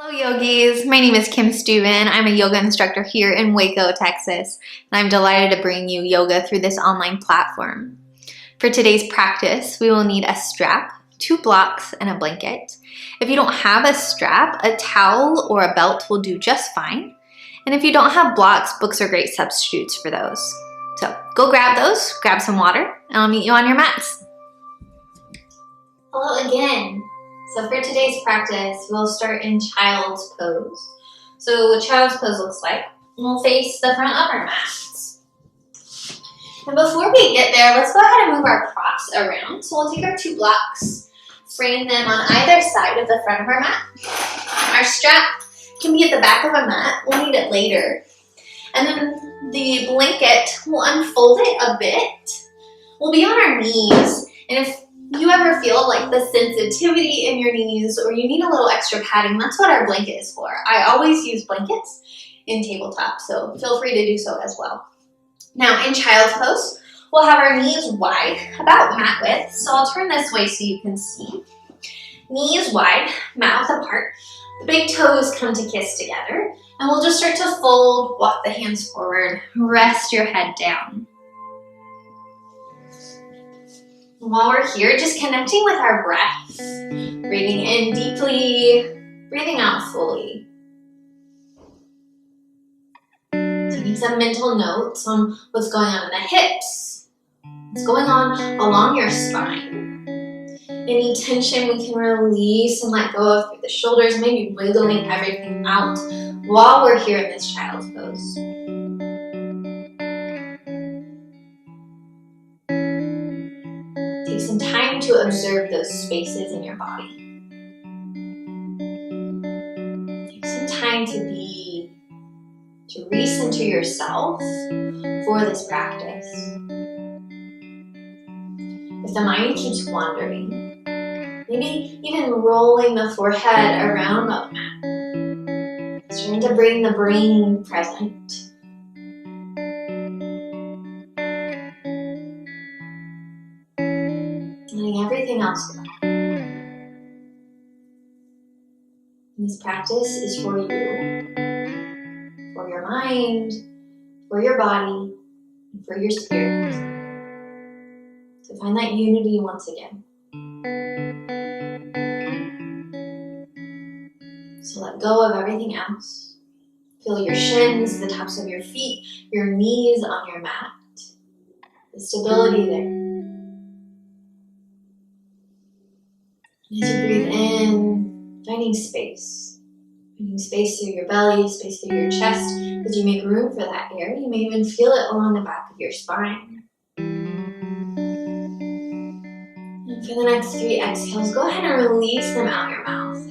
Hello yogis, my name is Kim Steuben. I'm a yoga instructor here in Waco, Texas, and I'm delighted to bring you yoga through this online platform. For today's practice, we will need a strap, 2 blocks, and a blanket. If you don't have a strap, a towel or a belt will do just fine. And if you don't have blocks, books are great substitutes for those. So go grab those, grab some water, and I'll meet you on your mats. Hello again. So for today's practice, we'll start in child's pose. So what child's pose looks like, we'll face the front of our mats. And before we get there, let's go ahead and move our props around. So we'll take our 2 blocks, frame them on either side of the front of our mat. Our strap can be at the back of a mat. We'll need it later. And then the blanket, we'll unfold it a bit. We'll be on our knees. And if you ever feel like the sensitivity in your knees or you need a little extra padding, that's what our blanket is for. I always use blankets in tabletop, so feel free to do so as well. Now in child's pose, we'll have our knees wide, about mat width. So I'll turn this way so you can see. Knees wide, mouth apart. The big toes come to kiss together. And we'll just start to fold, walk the hands forward, rest your head down. While we're here, just connecting with our breath. Breathing in deeply, breathing out fully. Taking some mental notes on what's going on in the hips, what's going on along your spine. Any tension we can release and let go of through the shoulders, maybe wiggling everything out while we're here in this child's pose. Take some time to observe those spaces in your body. Take some time to recenter yourself for this practice. If the mind keeps wandering, maybe even rolling the forehead around the mat, starting to bring the brain present. Letting everything else go. And this practice is for you, for your mind, for your body, and for your spirit. So find that unity once again. So let go of everything else. Feel your shins, the tops of your feet, your knees on your mat. The stability there. As you breathe in, finding space. Finding space through your belly, space through your chest. As you make room for that air, you may even feel it along the back of your spine. And for the next 3 exhales, go ahead and release them out your mouth.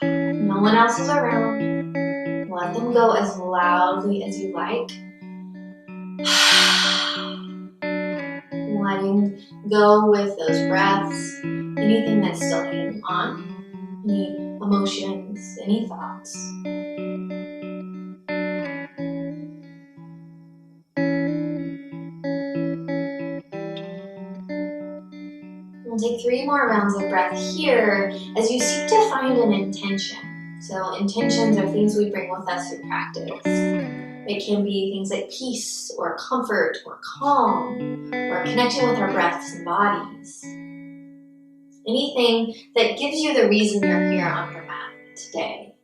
No one else is around. Let them go as loudly as you like. Letting go with those breaths. Anything that's still hanging on, any emotions, any thoughts. We'll take 3 more rounds of breath here as you seek to find an intention. So intentions are things we bring with us through practice. It can be things like peace or comfort or calm or connection with our breaths and bodies. Anything that gives you the reason you're here on your mat today.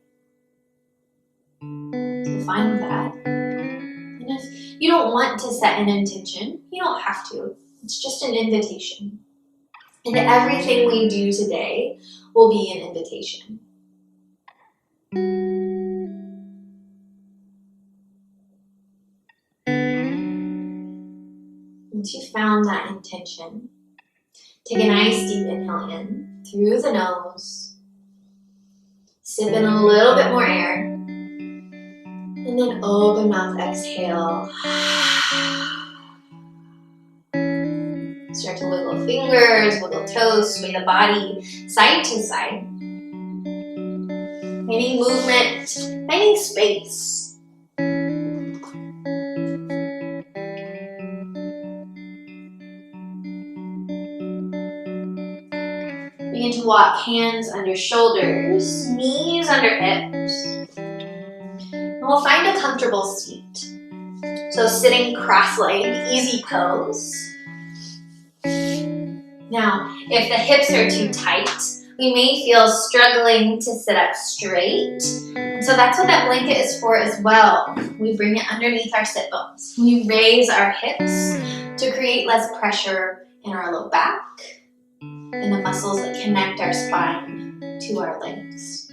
So find that. And if you don't want to set an intention, you don't have to. It's just an invitation. And everything we do today will be an invitation. Once you've found that intention, take a nice deep inhale in through the nose. Sip in a little bit more air. And then open mouth, exhale. Start to wiggle fingers, wiggle toes, sway the body side to side. Finding movement, finding space. Begin to walk hands under shoulders, knees under hips. And we'll find a comfortable seat. So sitting cross-legged, easy pose. Now, if the hips are too tight, we may feel struggling to sit up straight. So that's what that blanket is for as well. We bring it underneath our sit bones. We raise our hips to create less pressure in our low back and the muscles that connect our spine to our legs.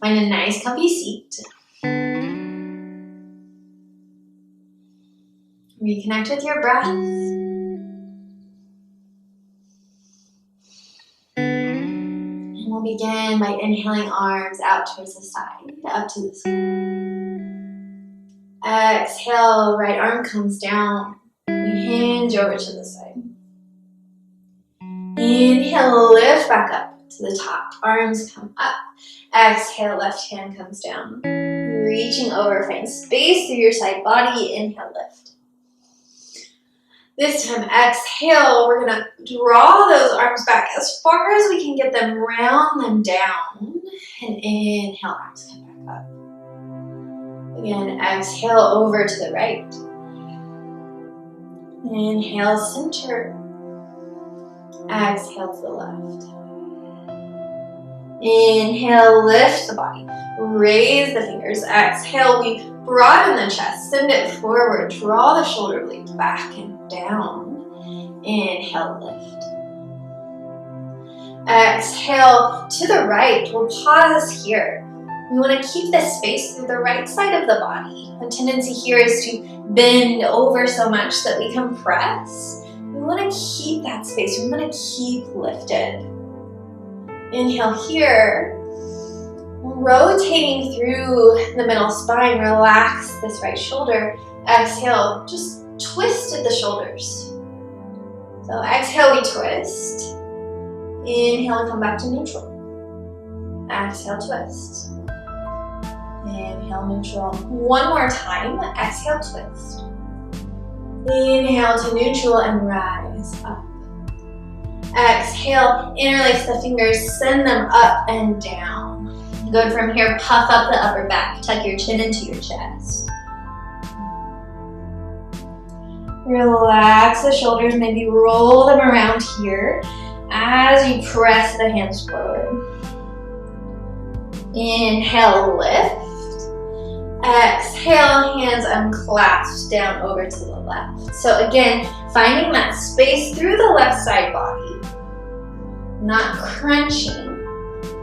Find a nice comfy seat. Reconnect with your breath. And we'll begin by inhaling arms out towards the side, up to the sky. Exhale, right arm comes down. We hinge over to the side. Inhale, lift back up to the top. Arms come up. Exhale, left hand comes down. Reaching over, find space through your side body. Inhale, lift. This time, exhale, we're gonna draw those arms back as far as we can get them, round them down. And inhale, arms come back up. Again, exhale over to the right. Inhale, center. Exhale to the left. Inhale, lift the body. Raise the fingers. Exhale, we broaden the chest. Send it forward. Draw the shoulder blades back and down. Inhale, lift. Exhale to the right. We'll pause here. We want to keep this space through the right side of the body. The tendency here is to bend over so much that we compress. We want to keep that space. We want to keep lifted. Inhale here. Rotating through the middle spine. Relax this right shoulder. Exhale. Just twist at the shoulders. So exhale, we twist. Inhale and come back to neutral. Exhale, twist. Inhale, neutral. One more time. Exhale, twist. Inhale to neutral and rise up. Exhale, interlace the fingers, send them up and down. Good. From here, puff up the upper back. Tuck your chin into your chest. Relax the shoulders, maybe roll them around here as you press the hands forward. Inhale, lift. Exhale, hands unclasped down over to the left. So again, finding that space through the left side body, not crunching.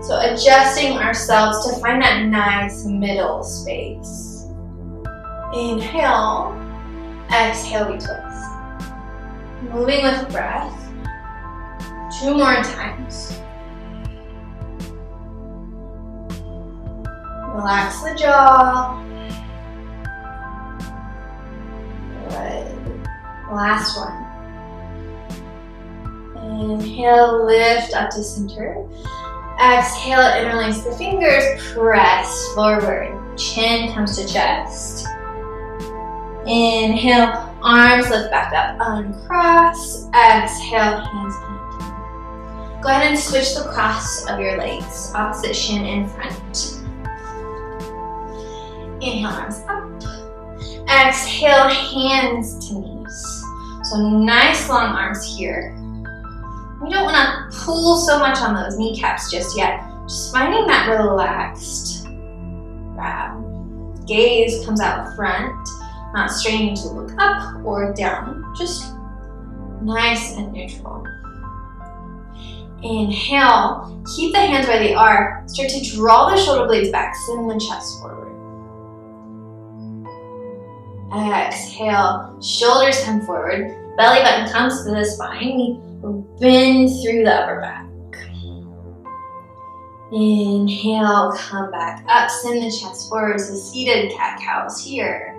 So adjusting ourselves to find that nice middle space. Inhale, exhale, we twist. Moving with breath. 2 more times. Relax the jaw. Good. Last one. Inhale, lift up to center. Exhale, interlace the fingers, press forward. Chin comes to chest. Inhale, arms lift back up, uncross. Exhale, hands behind. Go ahead and switch the cross of your legs, opposite shin in front. Inhale, arms up. Exhale, hands to knees. So nice long arms here. We don't want to pull so much on those kneecaps just yet. Just finding that relaxed grab. Gaze comes out front, not straining to look up or down. Just nice and neutral. Inhale, keep the hands where they are. Start to draw the shoulder blades back, send the chest forward. Exhale, shoulders come forward, belly button comes to the spine. We bend through the upper back. Inhale, come back up, send the chest forward. So seated cat-cows here.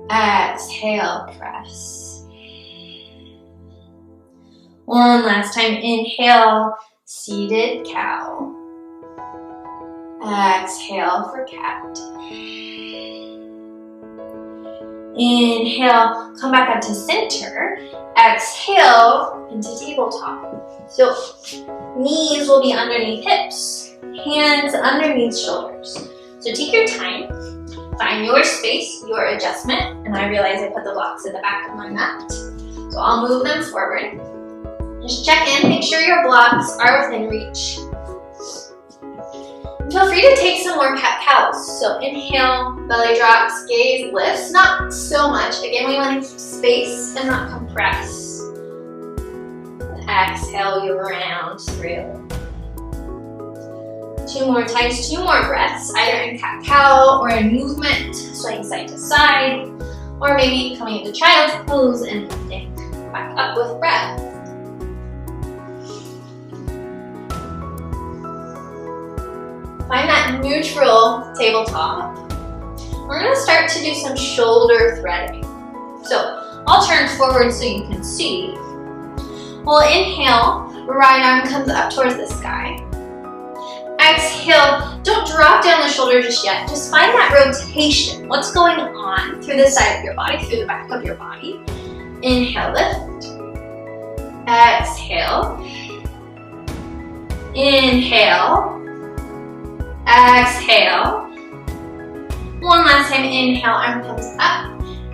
Exhale, press. One last time, inhale, seated cow. Exhale for cat. Inhale, come back up to center. Exhale into tabletop. So knees will be underneath hips. hands underneath shoulders. So take your time, find your space, your adjustment, and I realize I put the blocks in the back of my mat. So I'll move them forward. Just check in, make sure your blocks are within reach. Feel free to take some more cat-cows. So inhale, belly drops, gaze lifts, not so much. Again, we want to keep space and not compress. Exhale, you round through. 2 more times, 2 more breaths, either in cat-cow or in movement, swaying side to side, or maybe coming into child's pose and lifting back up with breath. Find that neutral tabletop. We're going to start to do some shoulder threading. So I'll turn forward so you can see. We'll inhale, right arm comes up towards the sky. Exhale, don't drop down the shoulder just yet. Just find that rotation. What's going on through the side of your body, through the back of your body. Inhale, lift. Exhale. Inhale. Exhale. One last time, inhale, arm comes up.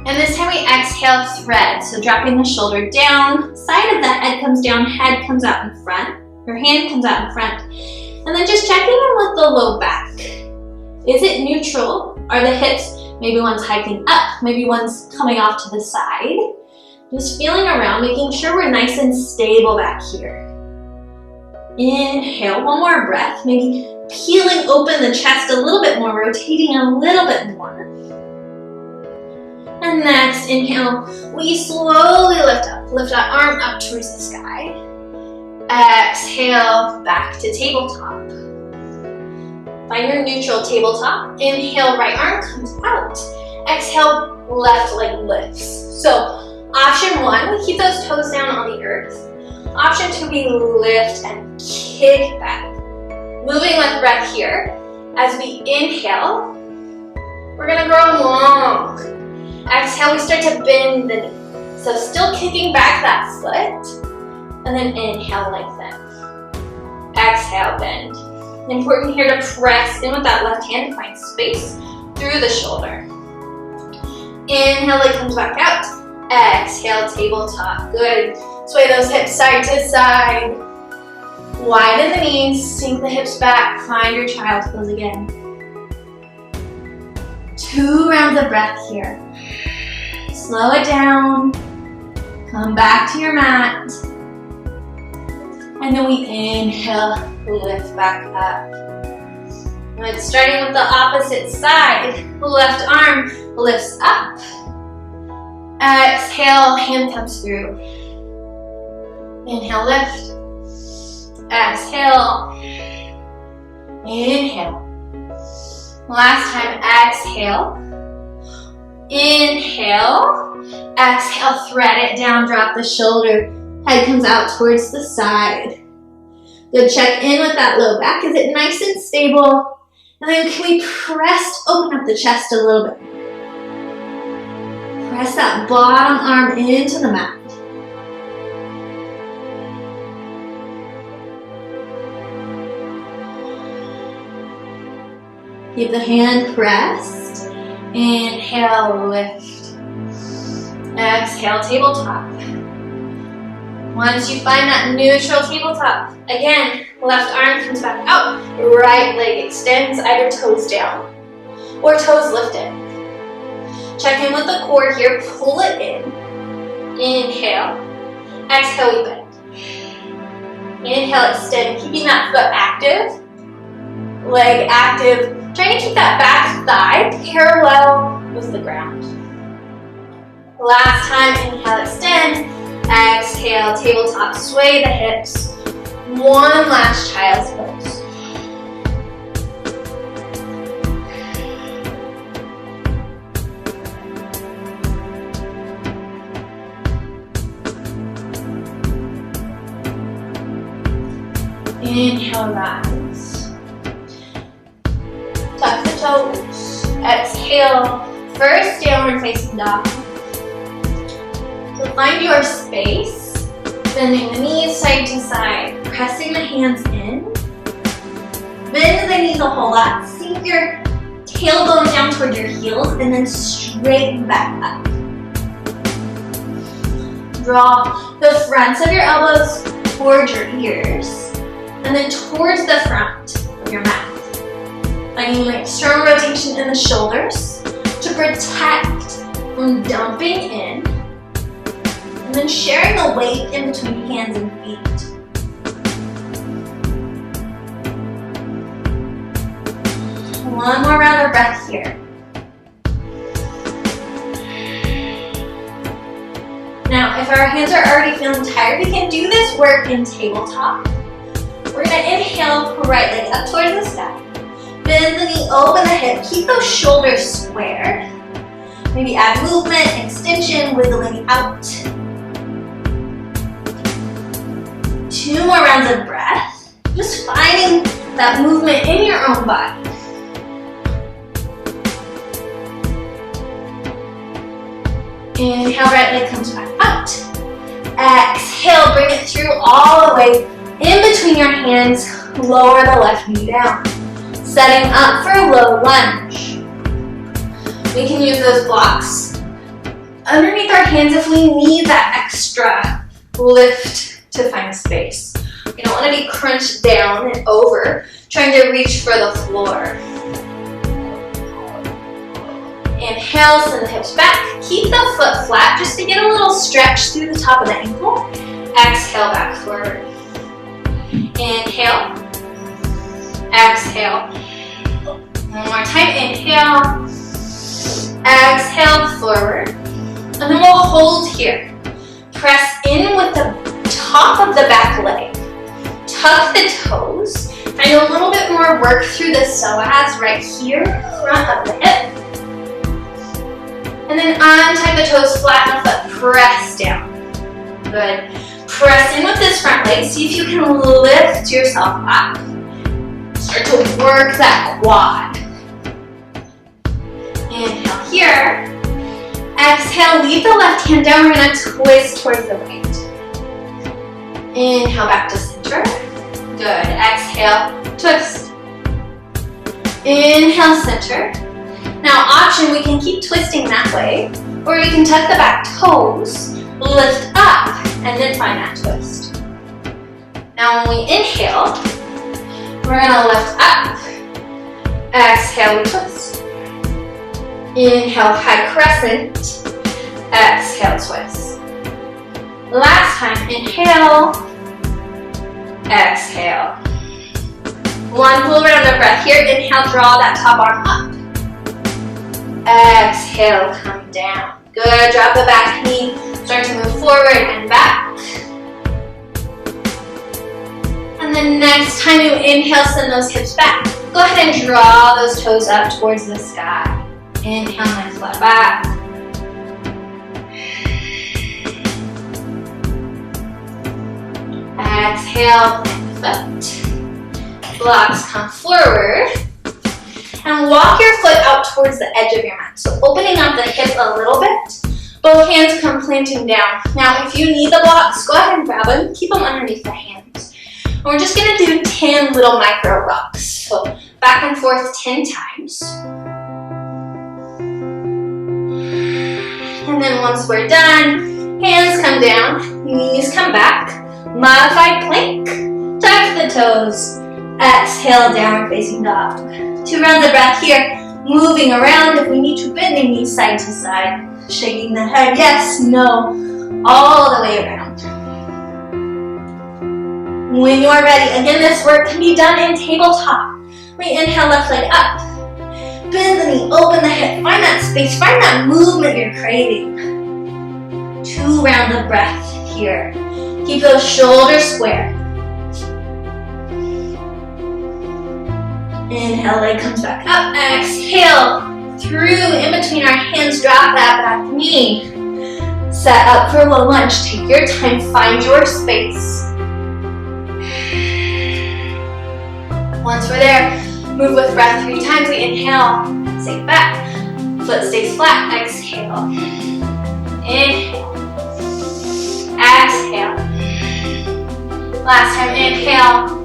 And this time we exhale, thread. So dropping the shoulder down, side of the head comes down, head comes out in front. Your hand comes out in front. And then just checking in with the low back. Is it neutral? Are the hips, maybe one's hiking up, maybe one's coming off to the side. Just feeling around, making sure we're nice and stable back here. Inhale, one more breath, maybe peeling open the chest a little bit more, rotating a little bit more. And next, inhale, we slowly lift up. Lift that arm up towards the sky. Exhale, back to tabletop. Find your neutral tabletop. Inhale, right arm comes out. Exhale, left leg lifts. So option 1, we keep those toes down on the earth. Option 2, we lift and kick back. Moving with breath here. As we inhale, we're gonna grow long. Exhale, we start to bend the knee. So still kicking back that foot. And then inhale, lengthen. Exhale, bend. Important here to press in with that left hand to find space through the shoulder. Inhale, leg comes back out. Exhale, tabletop. Good. Sway those hips side to side. Widen the knees, sink the hips back. Find your child's pose again. 2 rounds of breath here. Slow it down. Come back to your mat. And then we inhale, lift back up. Good. Starting with the opposite side. Left arm lifts up. Exhale, hand comes through. Inhale, lift. Exhale. Inhale. Last time, exhale. Inhale. Exhale, thread it down, drop the shoulder. Head comes out towards the side. Good, check in with that low back. Is it nice and stable? And then can we open up the chest a little bit? Press that bottom arm into the mat. Keep the hand pressed. Inhale, lift. Exhale, tabletop. Once you find that neutral tabletop, again, left arm comes back out, right leg extends, either toes down or toes lifted. Check in with the core here, pull it in. Inhale, exhale, we bend. Inhale, extend, keeping that foot active, leg active, trying to keep that back thigh parallel with the ground. Last time, inhale, extend. Exhale, tabletop, sway the hips. One last child's pose. Inhale, rise. Tuck the toes. Exhale, first downward facing dog. So find your space, bending the knees side to side, pressing the hands in. Bend the knees a whole lot. Sink your tailbone down towards your heels and then straighten back up. Draw the fronts of your elbows towards your ears and then towards the front of your mat. Finding external rotation in the shoulders to protect from dumping in, and then sharing the weight in between hands and feet. One more round of breath here. Now, if our hands are already feeling tired, we can do this work in tabletop. We're gonna inhale, right leg up towards the sky. Bend the knee, open the hip, keep those shoulders square. Maybe add movement, extension, wiggling out. 2 more rounds of breath. Just finding that movement in your own body. Inhale, right leg comes back out. Exhale, bring it through all the way in between your hands. Lower the left knee down. Setting up for a low lunge. We can use those blocks underneath our hands if we need that extra lift to find space. You don't want to be crunched down and over, trying to reach for the floor. Inhale, send the hips back. Keep the foot flat just to get a little stretch through the top of the ankle. Exhale, back forward. Inhale. Exhale. One more time. Inhale. Exhale, forward. And then we'll hold here. Press in with the top of the back leg. Tuck the toes. Find a little bit more work through the psoas right here, front of the hip. And then untie the toes, flatten the foot, press down. Good. Press in with this front leg. See if you can lift yourself up. Start to work that quad. Inhale here. Exhale, leave the left hand down. We're gonna twist towards the right. Inhale, back to center. Good. Exhale, twist. Inhale, center. Now option, we can keep twisting that way, or we can tuck the back toes, lift up, and then find that twist. Now when we inhale, we're gonna lift up. Exhale, we twist. Inhale, high crescent. Exhale, twist. Last time, inhale. Exhale. One full round of breath here. Inhale, draw that top arm up. Exhale, come down. Good, drop the back knee. Start to move forward and back. And then next time you inhale, send those hips back. Go ahead and draw those toes up towards the sky. Inhale, nice flat back. Exhale, plant the foot. Blocks come forward. And walk your foot out towards the edge of your mat. So opening up the hip a little bit. Both hands come planting down. Now if you need the blocks, go ahead and grab them. Keep them underneath the hands. And we're just gonna do 10 little micro rocks. So back and forth 10 times. And then once we're done, hands come down, knees come back. Modified plank. Tuck the toes. Exhale, downward facing dog. 2 rounds of breath here. Moving around if we need to, bending knees side to side. Shaking the head, yes, no. All the way around. When you're ready, again, this work can be done in tabletop. We inhale, left leg up. Bend the knee, open the hip. Find that space, find that movement you're craving. 2 rounds of breath here. Keep those shoulders square. Inhale, leg comes back up. Exhale, through in between our hands, drop that back knee. Set up for low lunge. Take your time, find your space. Once we're there, move with breath 3 times. We inhale, sink back. Foot stays flat. Exhale. Inhale. Exhale. Last time, inhale.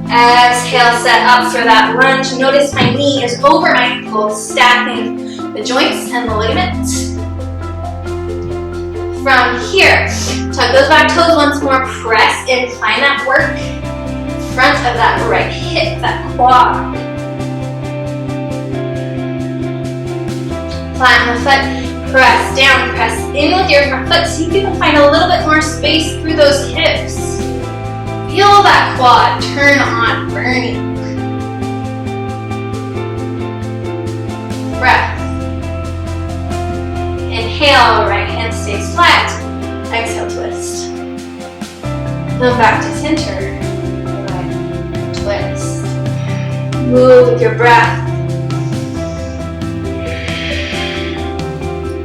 Exhale, set up for that lunge. Notice my knee is over my ankle, stacking the joints and the ligaments. From here, tuck those back toes once more, press in, find that work. Front of that right hip, that quad. Plant the foot, press down, press in with your front foot. See if you can find a little bit more space through those hips. Feel that quad turn on, burning. Breath. Inhale, right hand stays flat. Exhale, twist. Then back to center. Right, twist. Move with your breath.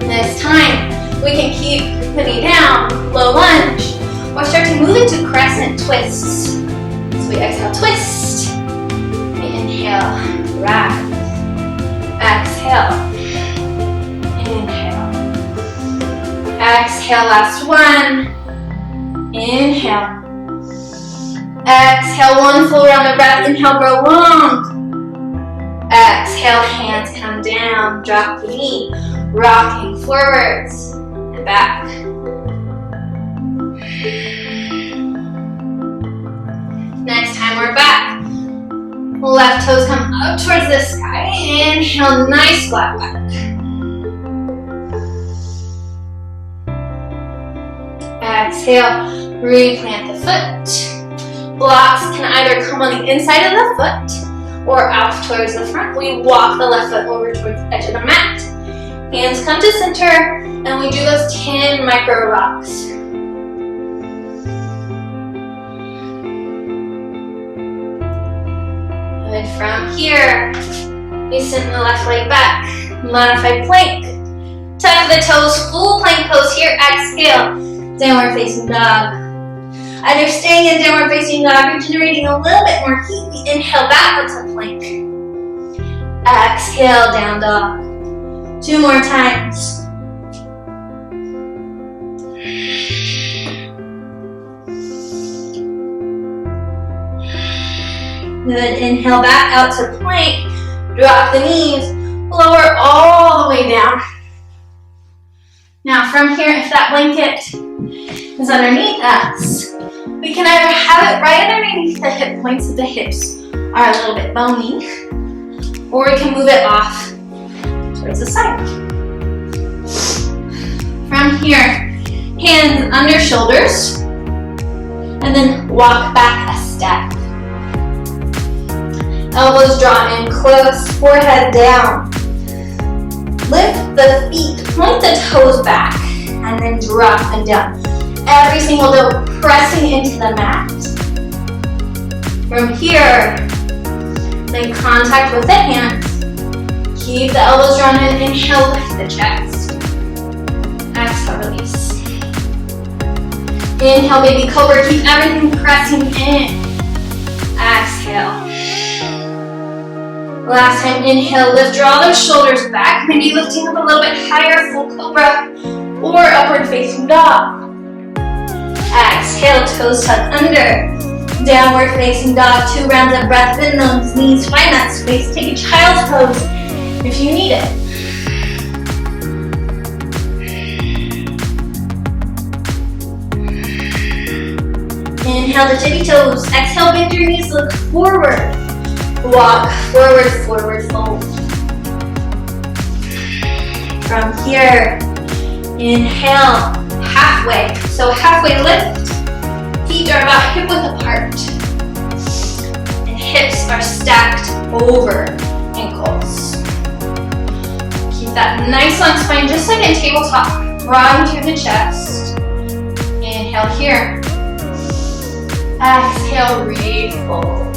This time, we can keep putting down, low lunge. Or start to move into crescent twists. So we exhale, twist. We inhale, rise. Exhale. Inhale. Exhale, last one. Inhale. Exhale, one full round of breath. Inhale, grow long. Exhale, hands come down. Drop the knee. Rocking forwards and back. Next time we're back. Left toes come up towards the sky. Inhale, nice flat back. Exhale, replant the foot. Blocks can either come on the inside of the foot or out towards the front. We walk the left foot over towards the edge of the mat. Hands come to center, and we do those 10 micro rocks. Good. From here, we send the left leg back. Modified plank. Tuck the toes, full plank pose here. Exhale, downward facing dog. Either staying in downward facing dog or generating a little bit more heat. We inhale backwards to plank. Exhale, down dog. 2 more times. Good. Inhale back out to plank. Drop the knees. Lower all the way down. Now from here, if that blanket is underneath us, we can either have it right underneath the hip points if the hips are a little bit bony, or we can move it off towards the side. From here, hands under shoulders, and then walk back a step. Elbows draw in close, forehead down. Lift the feet, point the toes back, and then drop them down. Every single toe pressing into the mat. From here, make contact with the hands. Keep the elbows drawn in. Inhale, lift the chest. Exhale, release. Inhale, baby cobra. Keep everything pressing in. Exhale. Last time, inhale, lift, draw those shoulders back. Maybe lifting up a little bit higher, full cobra, or upward facing dog. Exhale, toes tucked under. Downward facing dog, 2 rounds of breath, bend those knees, find that space. Take a child's pose if you need it. Inhale to tippy toes. Exhale, bend your knees, look forward. Walk forward, forward fold. From here, inhale, halfway. So halfway lift. Feet are about hip width apart. And hips are stacked over ankles. Keep that nice long spine, just like in tabletop. Broaden through the chest. Inhale here. Exhale, refold.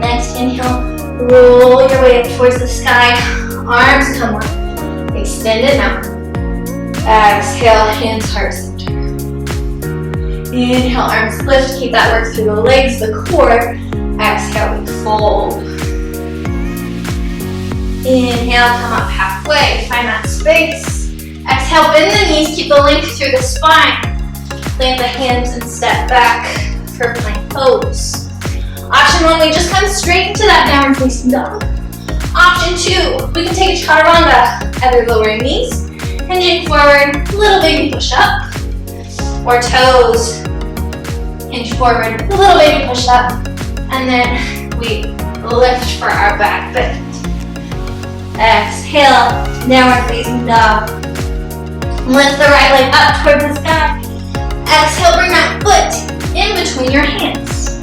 Next inhale, roll your way up towards the sky. Arms come up. Extend it out. Exhale, hands heart center. Inhale, arms lift. Keep that work through the legs, the core. Exhale, we fold. Inhale, come up halfway. Find that space. Exhale, bend the knees. Keep the length through the spine. Plant the hands and step back for plank. pose. Option 1, we just come straight into that downward facing dog. Option 2, we can take a chaturanga, either lowering knees, hinging forward, little baby push up, or toes, hinge forward, little baby push up, and then we lift for our back bend. Exhale, downward facing dog. Lift the right leg up towards the sky. Exhale, bring that foot in between your hands.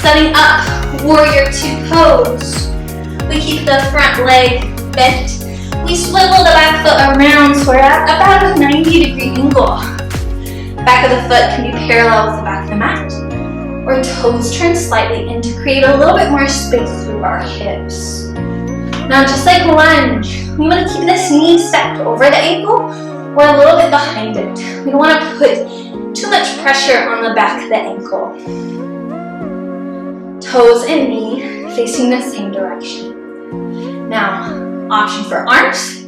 Setting up warrior 2 pose. We keep the front leg bent. We swivel the back foot around so we're at about a 90-degree angle. Back of the foot can be parallel with the back of the mat, or toes turn slightly in to create a little bit more space through our hips. Now, just like lunge, we want to keep this knee stacked over the ankle or a little bit behind it. We don't want to put too much pressure on the back of the ankle. Toes and knee facing the same direction. Now, option for arms.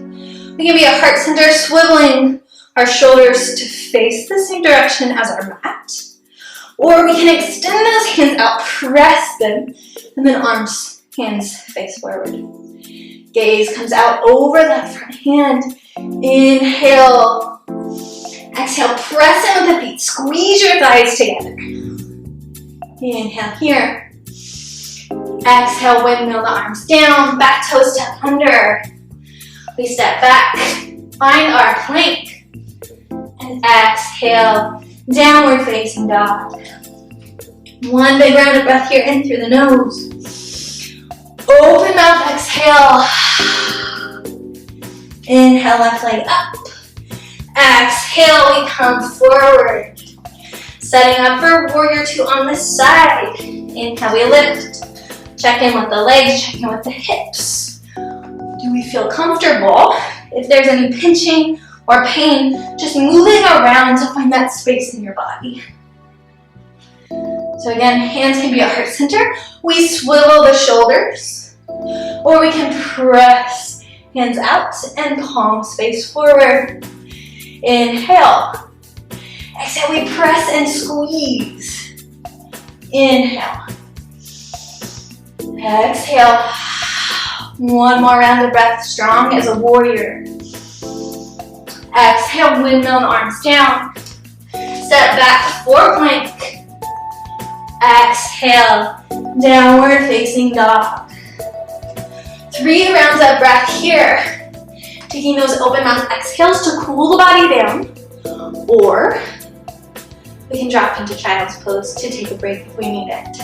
We can be a heart center, swiveling our shoulders to face the same direction as our mat. Or we can extend those hands out, press them, and then arms, hands face forward. Gaze comes out over that front hand. Inhale. Exhale, press in with the feet. Squeeze your thighs together. Inhale here. Exhale, windmill the arms down. Back toes tuck under. We step back. Find our plank. And exhale, downward facing dog. One big round of breath here in through the nose. Open mouth, exhale. Inhale, left leg up. Exhale, we come forward. Setting up for warrior 2 on this side. Inhale, we lift. Check in with the legs, check in with the hips. Do we feel comfortable? If there's any pinching or pain, just moving around to find that space in your body. So again, hands can be at heart center. We swivel the shoulders, or we can press hands out and palms face forward. Inhale. Exhale, we press and squeeze. Inhale. Exhale. One more round of breath, strong as a warrior. Exhale, windmill the arms down. Step back, 4 plank. Exhale, downward facing dog. 3 rounds of breath here. Taking those open mouth exhales to cool the body down. Or we can drop into child's pose to take a break if we need it.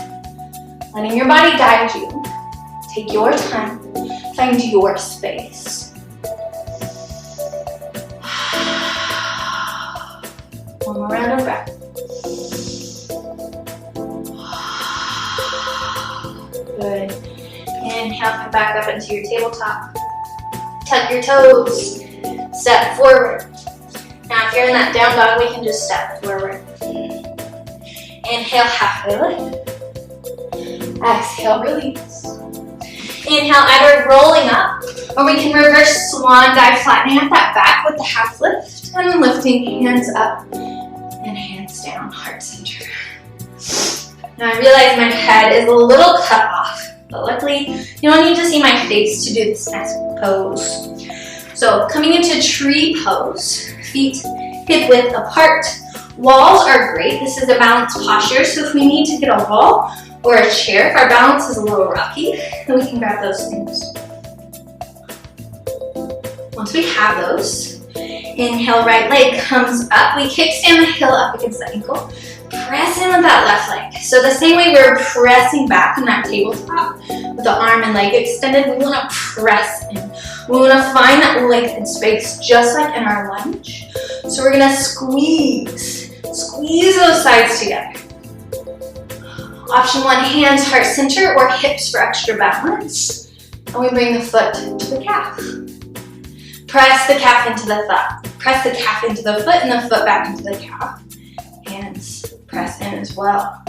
Letting your body guide you. Take your time. Find your space. One more round of breath. Good. Inhale, come back up into your tabletop. Tuck your toes. Step forward. Now if you're in that down dog, we can just step forward. Inhale, halfway lift. Exhale, release. Inhale, either rolling up, or we can reverse swan dive, flattening out that back with the half lift, and lifting hands up and hands down, heart center. Now I realize my head is a little cut off, but luckily you don't need to see my face to do this next pose. So coming into tree pose, feet hip width apart. Walls are great. This is a balanced posture, so if we need to get a wall or a chair, if our balance is a little rocky, then we can grab those things. Once we have those, inhale, right leg comes up. We kickstand the heel up against the ankle. Press in with that left leg. So the same way we're pressing back in that tabletop with the arm and leg extended, we want to press in. We want to find that lengthened space just like in our lunge. So we're going to squeeze those sides together. Option 1, hands heart center or hips for extra balance. And we bring the foot to the calf. Press the calf into the foot. Press the calf into the foot and the foot back into the calf. Hands press in as well.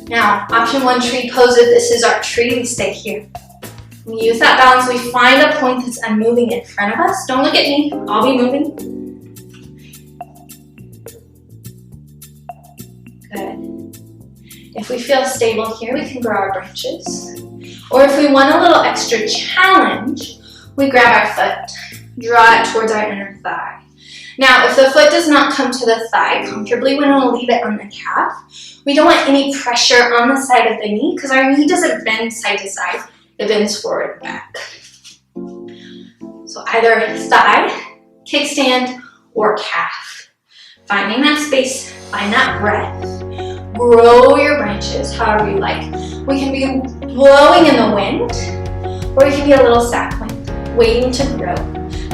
Now, option 1, tree pose. If this is our tree, we stay here. We use that balance. We find a point that's unmoving in front of us. Don't look at me. I'll be moving. Good. If we feel stable here, we can grow our branches. Or if we want a little extra challenge, we grab our foot, draw it towards our inner thigh. Now, if the foot does not come to the thigh comfortably, we want to leave it on the calf. We don't want any pressure on the side of the knee because our knee doesn't bend side to side. It bends forward and back. So either thigh, kickstand, or calf. Finding that space, find that breath. Grow your branches however you like. We can be blowing in the wind, or we can be a little sapling, waiting to grow,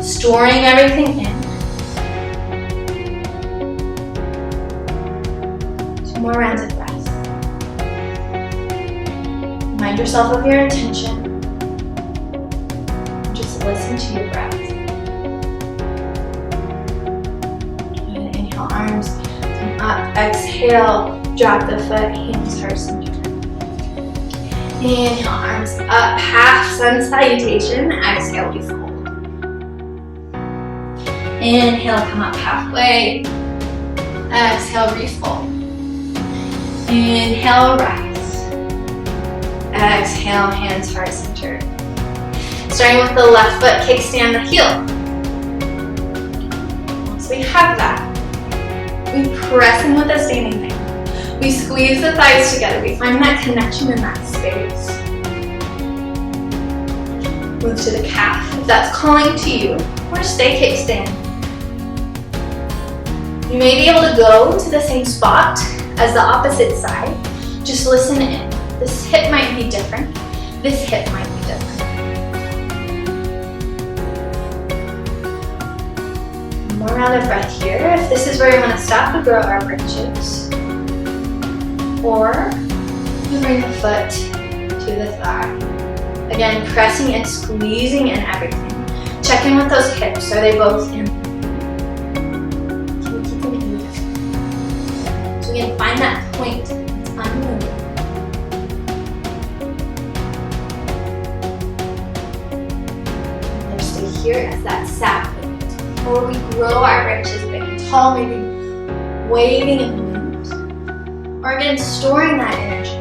storing everything in. 2 more rounds of breath. Remind yourself of your intention. Just listen to your breath. And inhale, arms come up. Exhale, drop the foot, hands heart center. Inhale, arms up, half sun salutation. Exhale, we fold. Inhale, come up halfway. Exhale, refold. Inhale, rise. Exhale, hands heart center. Starting with the left foot, kickstand the heel. Once we have that, we press in with the standing thing. We squeeze the thighs together. We find that connection in that space. Move to the calf. If that's calling to you, or stay kickstand. You may be able to go to the same spot as the opposite side. Just listen in. This hip might be different. This hip might be different. One more round of breath here. If this is where you want to stop, we grow our branches. Or we bring the foot to the thigh. Again, pressing and squeezing in everything. Check in with those hips. Are they both in? Can we keep them even? So we can find that point. It's unmoving. And stay here as that sapling. Or we grow our branches big and tall, maybe waving in the wind. Or again, storing that energy.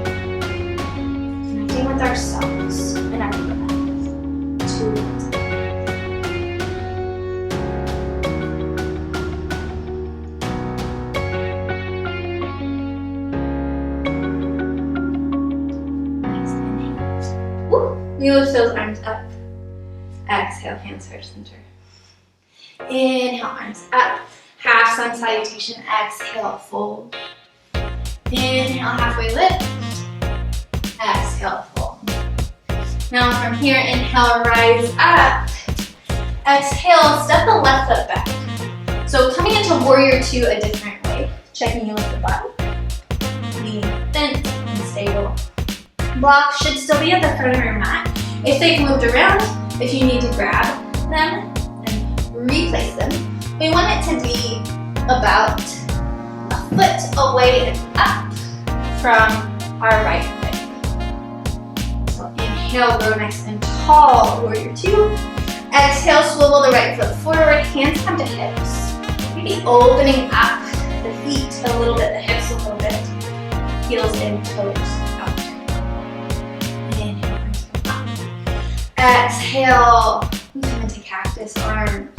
Connecting with ourselves and our breath. 2 minutes. Nice inhale. Woo. We lift those arms up. Exhale, hands heart center. Inhale, arms up. Half sun salutation. Exhale, fold. Inhale, halfway lift. Exhale, fold. Now from here, inhale, rise up. Exhale, step the left foot back. So coming into warrior 2 a different way. Checking in with the body. Knee bent and stable. Blocks should still be at the front of your mat. If they've moved around, if you need to grab them and replace them, we want it to be about a foot away and up from our right leg. So inhale, grow nice and tall, warrior 2. Exhale, swivel the right foot forward, hands come to hips. Maybe opening up the feet a little bit, the hips a little bit. Heels in, toes out. Inhale, arms come up. Exhale, we come into cactus arms.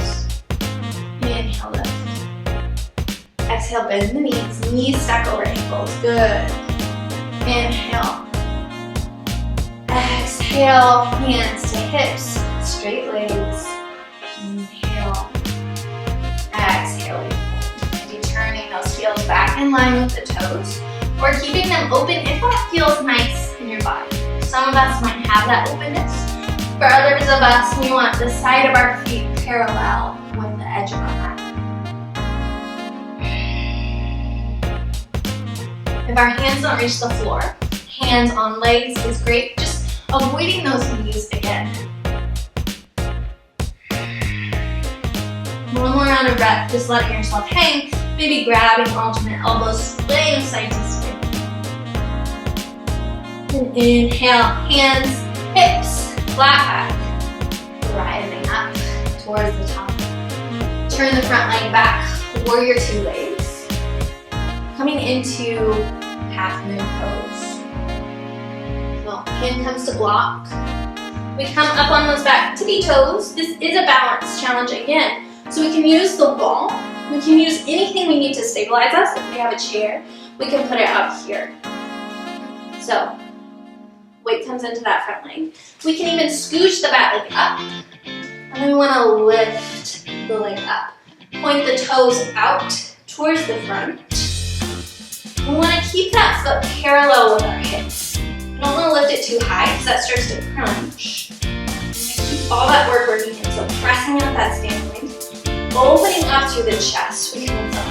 Inhale, lift. Exhale, bend the knees stack over ankles. Good. Inhale. Exhale, hands to hips, straight legs. Inhale. Exhale. Maybe turning those heels back in line with the toes, or keeping them open if that feels nice in your body. Some of us might have that openness. For others of us, we want the side of our feet parallel with the edge of our mat. If our hands don't reach the floor, hands on legs is great. Just avoiding those knees again. One more round of breath, just letting yourself hang, maybe grabbing alternate elbows, splitting side to side. And inhale, hands, hips, flat back, rising up towards the top. Turn the front leg back, warrior 2 legs. Coming into half moon pose. So hand comes to block. We come up on those back tippy toes. This is a balance challenge again. So we can use the wall. We can use anything we need to stabilize us. If we have a chair, we can put it up here. So weight comes into that front leg. We can even scooch the back leg up. And then we want to lift the leg up. Point the toes out towards the front. We want to keep that foot parallel with our hips. We don't want to lift it too high because that starts to crunch. Keep all that work working in. So pressing up that stand leg. Opening up through the chest. We can lift up.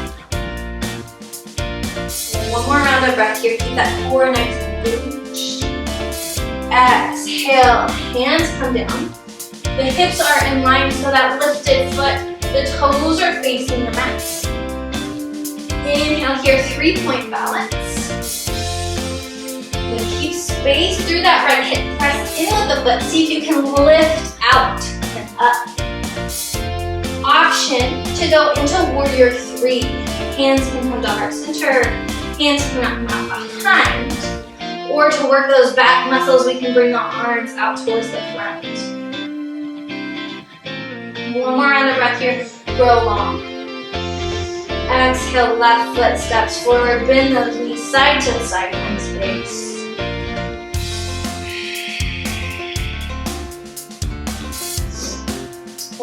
And one more round of breath here. Keep that core nice and engaged. Exhale. Hands come down. The hips are in line so that lifted foot, the toes are facing the mat. Inhale here, 3-point balance. Then keep space through that right hip. Press in with the foot. See if you can lift out and up. Option to go into warrior 3. Hands can come to heart center. Hands can come out behind. Or to work those back muscles, we can bring the arms out towards the front. One more round of breath here. Grow long. Exhale, left foot steps forward. Bend those knees side to side, find space.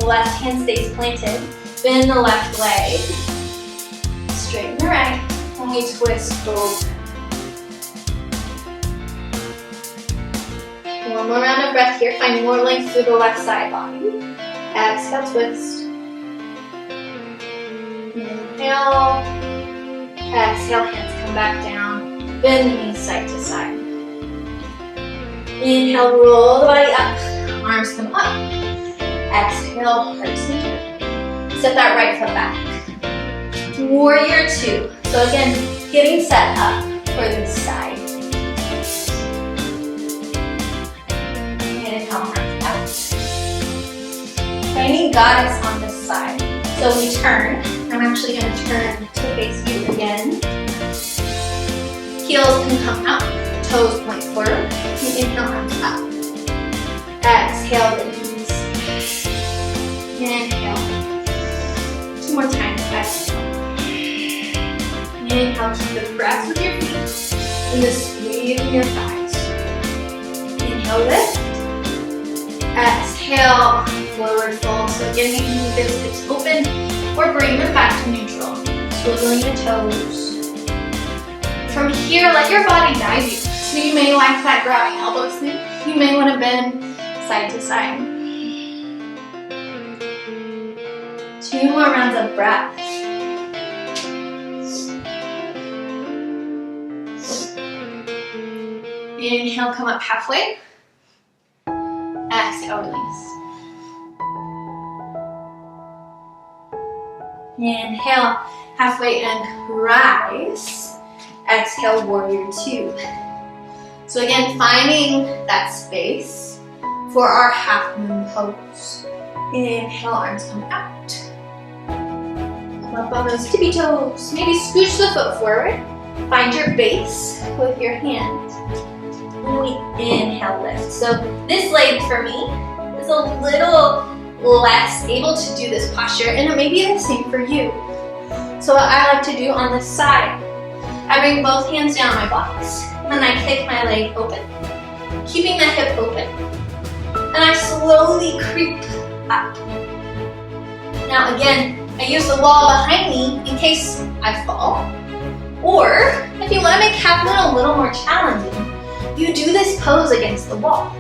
Left hand stays planted. Bend the left leg. Straighten the right. And we twist open. One more round of breath here. Find more length through the left side body. Exhale, twist. Inhale. Exhale, hands come back down. Bend the knees side to side. Inhale, roll the body up. Arms come up. Exhale, heart center. Step that right foot back. Warrior 2. So again, getting set up for this side. Inhale, arms out. Finding goddess on this side. So we turn. I'm actually going to turn to face you again. Heels can come out. Toes point forward. Inhale, arms up. Exhale, the knees. Inhale. 2 more times. Exhale. Inhale, keep the press with your feet. And the squeeze in your thighs. Inhale, lift. Exhale, forward fold. So again, you can move those hips open or bring them back to neutral. Swiveling the toes. From here, let your body guide you. So you may like that grabbing elbow snip. You may want to bend side to side. 2 more rounds of breath. Inhale, come up halfway. Exhale, release. Inhale, halfway and rise. Exhale, warrior 2. So again, finding that space for our half moon pose. Inhale, arms come out. Come up on those tippy toes. Maybe scooch the foot forward. Find your base with your hand. And we inhale, lift. So this leg for me is a little less able to do this posture, and it may be the same for you. So what I like to do on this side, I bring both hands down my blocks, and then I kick my leg open, keeping the hip open. And I slowly creep up. Now again, I use the wall behind me in case I fall. Or if you want to make half moon a little more challenging, you do this pose against the wall.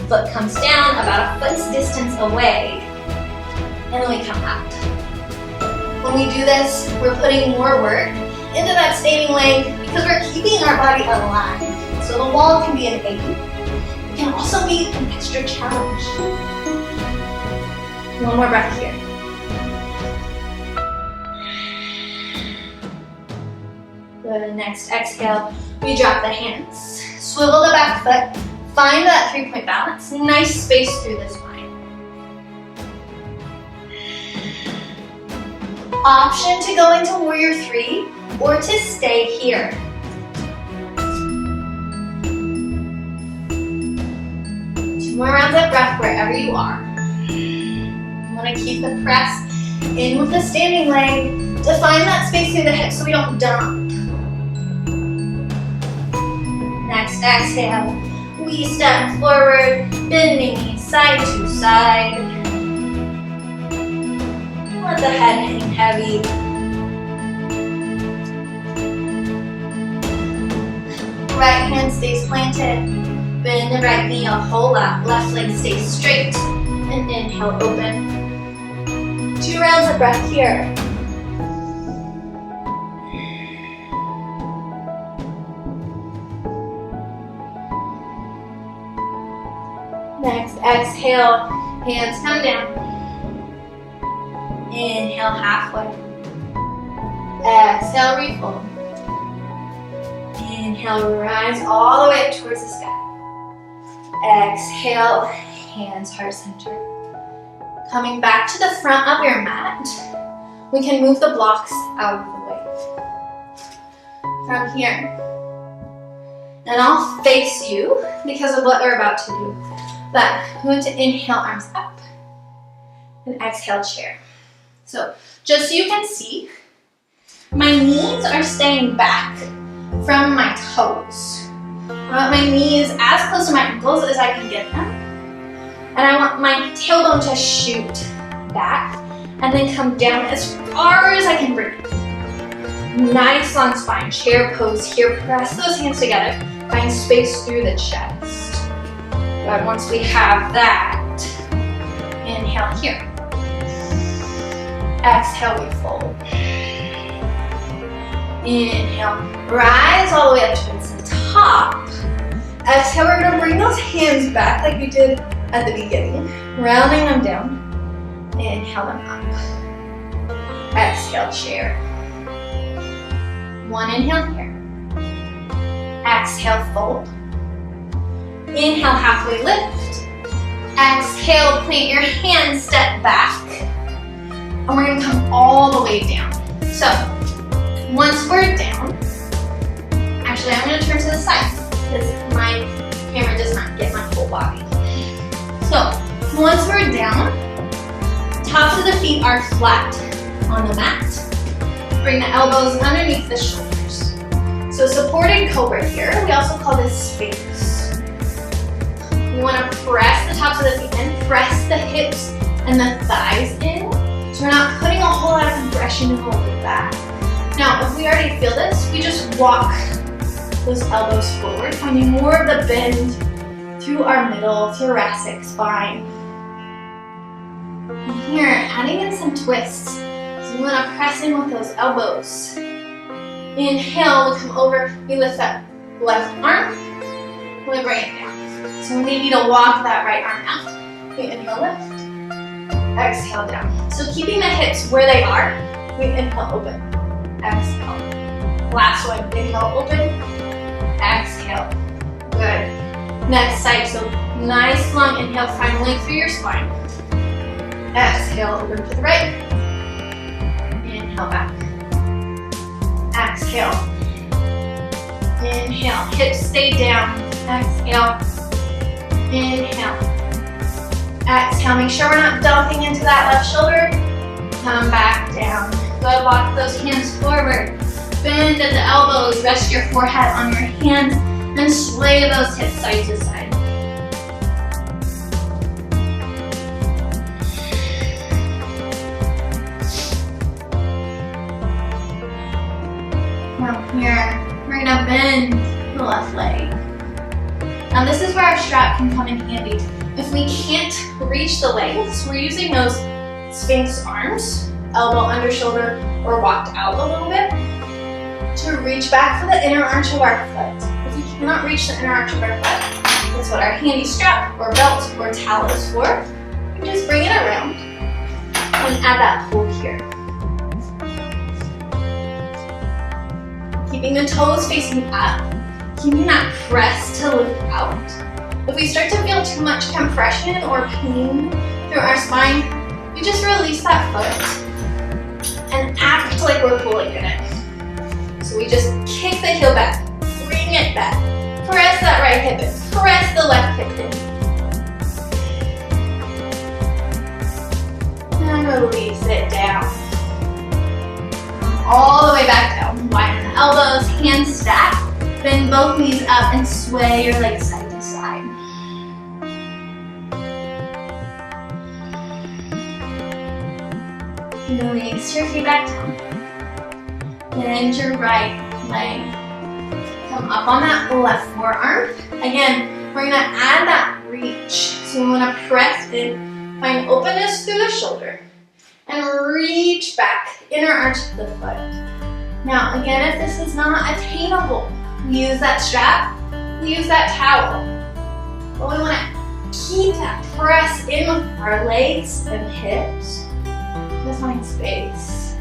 Foot comes down about a foot's distance away, and then we come out. When we do this, we're putting more work into that standing leg because we're keeping our body aligned. So the wall can be an aid. It can also be an extra challenge. One more breath here. Good, next exhale, we drop the hands. Swivel the back foot. Find that 3-point balance. Nice space through the spine. Option to go into warrior 3 or to stay here. breath wherever you are. You want to keep the press in with the standing leg to find that space through the hips so we don't dump. Next exhale, we step forward, bending knees side to side. Let the head hang heavy. Right hand stays planted. Bend the right knee a whole lot. Left leg stays straight. And inhale, open. 2 rounds of breath here. Next, exhale, hands come down. Inhale, halfway. Exhale, refold. Inhale, rise all the way up towards the sky. Exhale, hands heart center. Coming back to the front of your mat, we can move the blocks out of the way. From here. And I'll face you because of what we're about to do. But we want to inhale, arms up. And exhale, chair. So just so you can see, my knees are staying back from my toes. I want my knees as close to my ankles as I can get them. And I want my tailbone to shoot back and then come down as far as I can bring it. Nice long spine, chair pose here. Press those hands together. Find space through the chest. But once we have that, inhale here. Exhale, we fold. Inhale, rise all the way up towards the top. Exhale, we're gonna bring those hands back like we did at the beginning, rounding them down. Inhale them up. Exhale, chair. 1 inhale here. Exhale, fold. Inhale, halfway lift. Exhale, plant your hands, step back. And we're gonna come all the way down. So, once we're down, actually I'm gonna turn to the side because my camera does not get my whole body. So, once we're down, tops of the feet are flat on the mat. Bring the elbows underneath the shoulders. So supported cobra here, we also call this Sphinx. We want to press the tops of the feet in, press the hips and the thighs in. So we're not putting a whole lot of compression in the lower back. Now, if we already feel this, we just walk those elbows forward, finding more of the bend through our middle thoracic spine. And here, adding in some twists. So we want to press in with those elbows. Inhale, we come over, we lift that left arm, we bring it down. So we need you to walk that right arm out. We inhale, lift. Exhale, down. So keeping the hips where they are, we inhale, open. Exhale. Last one, inhale, open. Exhale. Good. Next side, so nice long inhale, find length through your spine. Exhale, open to the right. Inhale, back. Exhale. Inhale, hips stay down. Exhale. Inhale. Exhale, make sure we're not dumping into that left shoulder. Come back down. Good, walk those hands forward. Bend at the elbows, rest your forehead on your hands, and sway those hips side to side. Now here, we're gonna bend the left leg. Now this is where our strap can come in handy. If we can't reach the legs, we're using those Sphinx arms, elbow under shoulder, or walked out a little bit, to reach back for the inner arch of our foot. If we cannot reach the inner arch of our foot, that's what our handy strap or belt or towel is for. We just bring it around and add that pull here. Keeping the toes facing up, keeping that press to lift out. If we start to feel too much compression or pain through our spine, we just release that foot and act like we're pulling in it. So we just kick the heel back, bring it back, press that right hip in, press the left hip in. sway your legs side to side. Release your feet back down. Bend your right leg. Come up on that left forearm. Again, we're gonna add that reach. So we wanna press in, find openness through the shoulder, and reach back, inner arch of the foot. Now, again, if this is not attainable, we use that strap, we use that towel. But we wanna keep that press in with our legs and hips to find space.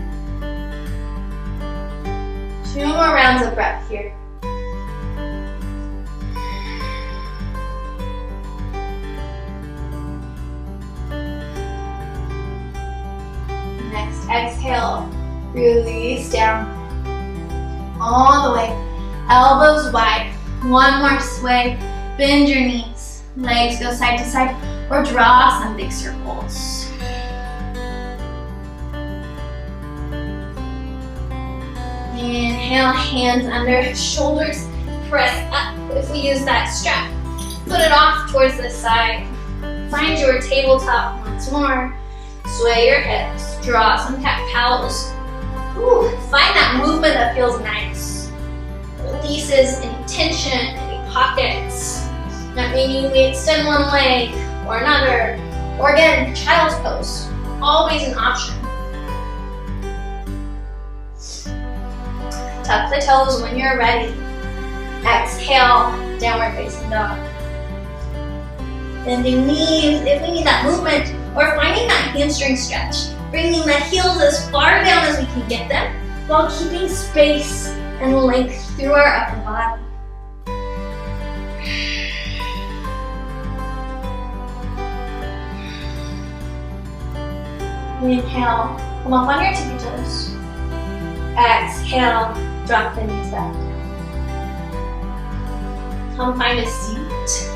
2 more rounds of breath here. Next, exhale, release down, all the way, elbows wide. One more sway, bend your knees, legs go side to side, or draw some big circles. Inhale, hands under shoulders, press up if we use that strap. Put it off towards the side. Find your tabletop once more. Sway your hips, draw some cat-cows. Find that movement that feels nice. Releases any tension, any pockets. That meaning we extend one leg or another. Or again, child's pose. Always an option. Tuck the toes when you're ready. Exhale, downward facing dog. Bending knees if we need that movement, or finding that hamstring stretch. Bringing the heels as far down as we can get them, while keeping space and length through our upper body. Inhale, come up on your tippy toes. Exhale, drop the knees back down. Come find a seat.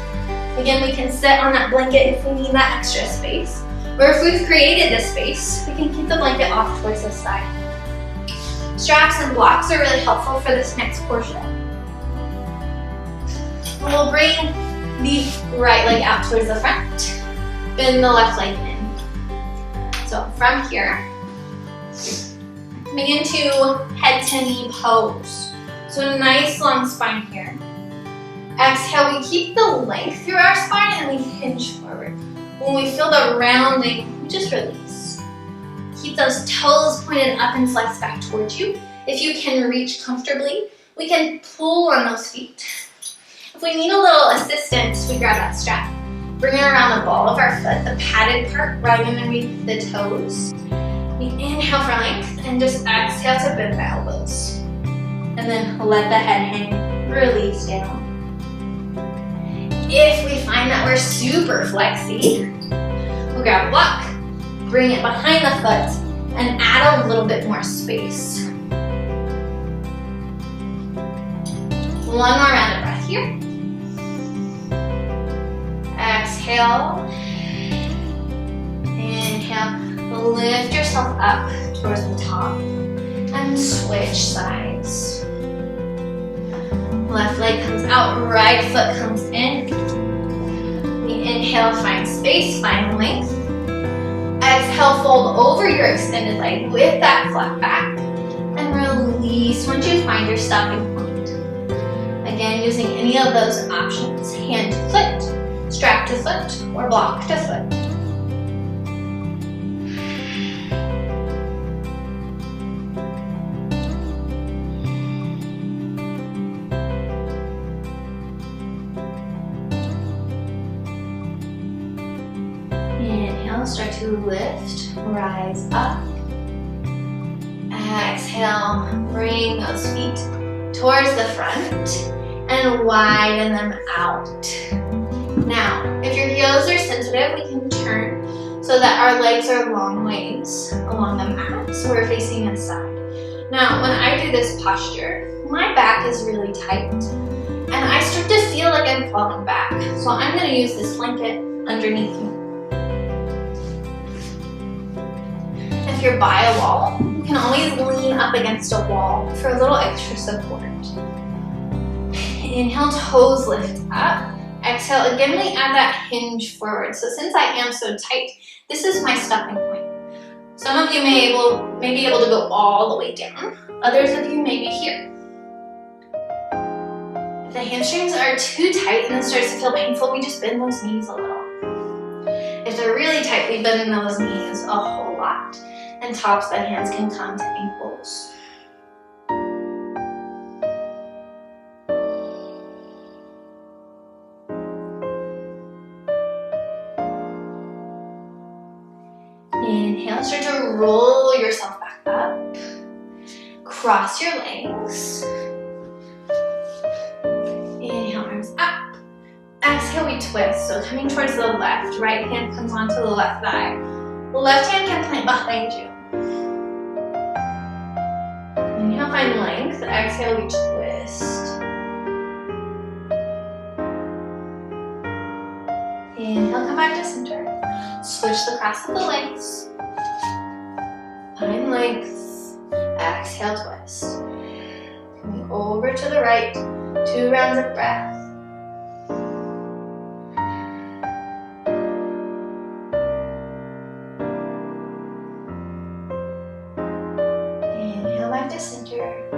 Again, we can sit on that blanket if we need that extra space. Or if we've created this space, we can keep the blanket off towards the side. Straps and blocks are really helpful for this next portion. We'll bring the right leg out towards the front. Bend the left leg in. So from here, coming into head to knee pose. So a nice long spine here. Exhale, we keep the length through our spine and we hinge forward. When we feel the rounding, we just release. Keep those toes pointed up and flex back towards you. If you can reach comfortably, we can pull on those feet. If we need a little assistance, we grab that strap. Bring it around the ball of our foot, the padded part right underneath the toes. We inhale for length and just exhale to bend the elbows. And then let the head hang, release down. If we find that we're super flexy, we'll grab a block, bring it behind the foot, and add a little bit more space. One more round of breath here. Exhale. Inhale. Lift yourself up towards the top and switch sides. Left leg comes out, right foot comes in. We inhale, find space, find length. Exhale, fold over your extended leg with that flat back. And release once you find your stopping point. Again, using any of those options. Hand to foot, strap to foot, or block to foot. Inhale, start to lift, rise up. Exhale, bring those feet towards the front and widen them out. Now, if your heels are sensitive, we can turn so that our legs are long ways along the mat, so we're facing inside. Now, when I do this posture, my back is really tight, and I start to feel like I'm falling back. So I'm going to use this blanket underneath me. If you're by a wall, you can always lean up against a wall for a little extra support. Inhale, toes lift up. Exhale, again we add that hinge forward. So since I am so tight, this is my stopping point. Some of you may be able to go all the way down. Others of you may be here. If the hamstrings are too tight and it starts to feel painful, we just bend those knees a little. If they're really tight, we bend those knees a whole lot. And tops of the hands can come to ankles. Inhale, start to roll yourself back up. Cross your legs. Inhale, arms up. Exhale, we twist. So coming towards the left, right hand comes onto the left thigh. The left hand can plant behind you. Inhale, find length. Exhale, we twist. Inhale, come back to center. Switch the cross of the legs. Find length. Exhale, twist. Coming over to the right. 2 rounds of breath. Inhale back to center.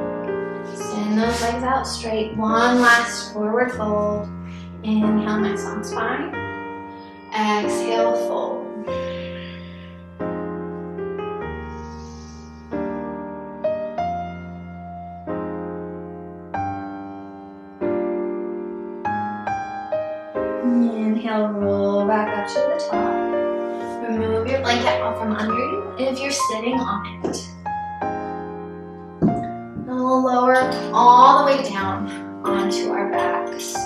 Send those legs out straight. One last forward fold. Inhale, nice long spine. Exhale, fold. Inhale, roll back up to the top. Remove your blanket off from under you if you're sitting on it. And we'll lower all the way down onto our backs.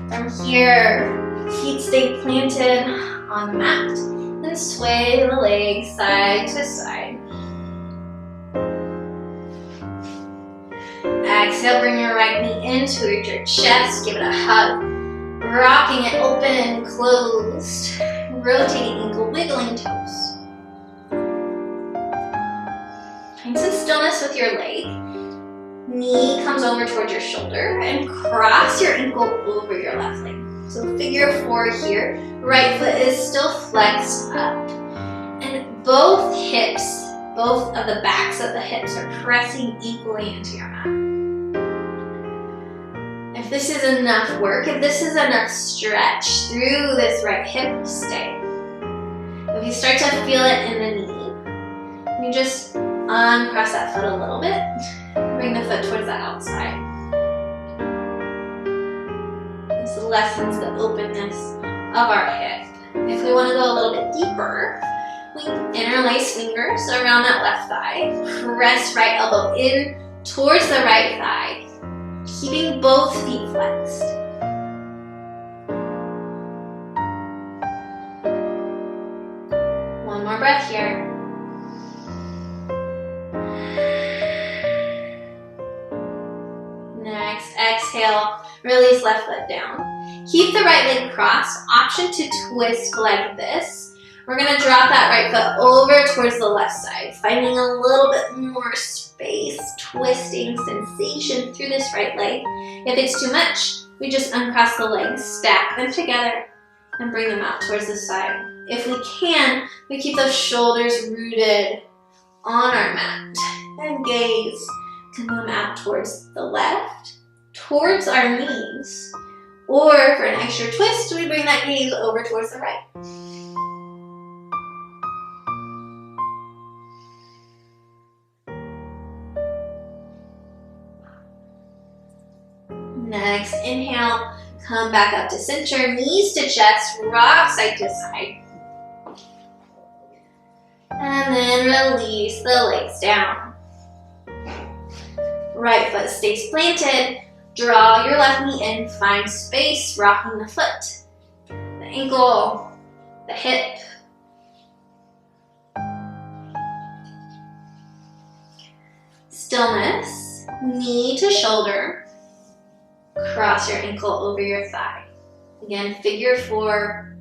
From here, feet stay planted on the mat and sway the legs side to side. Exhale, bring your right knee in towards your chest, give it a hug. Rocking it open, closed. Rotating ankle, wiggling toes. Find some stillness with your leg. Knee comes over towards your shoulder and cross your ankle over your left leg. So figure 4 here. Right foot is still flexed up. And both hips, both of the backs of the hips are pressing equally into your mat. If this is enough work, if this is enough stretch through this right hip, stay. If you start to feel it in the knee, you just uncross that foot a little bit. Bring the foot towards the outside. This lessens the openness of our hip. If we want to go a little bit deeper, we interlace fingers around that left thigh. Press right elbow in towards the right thigh, keeping both feet flexed. One more breath here. Next, exhale, release left foot down. Keep the right leg crossed. Option to twist like this. We're gonna drop that right foot over towards the left side, finding a little bit more space, twisting sensation through this right leg. If it's too much, we just uncross the legs, stack them together, and bring them out towards the side. If we can, we keep those shoulders rooted on our mat, and gaze can come out towards the left, towards our knees, or for an extra twist, we bring that gaze over towards the right. Next, inhale, come back up to center, knees to chest, rock side to side. And then release the legs down. Right foot stays planted. Draw your left knee in, find space, rocking the foot, the ankle, the hip. Stillness, knee to shoulder. Cross your ankle over your thigh. Again, figure 4.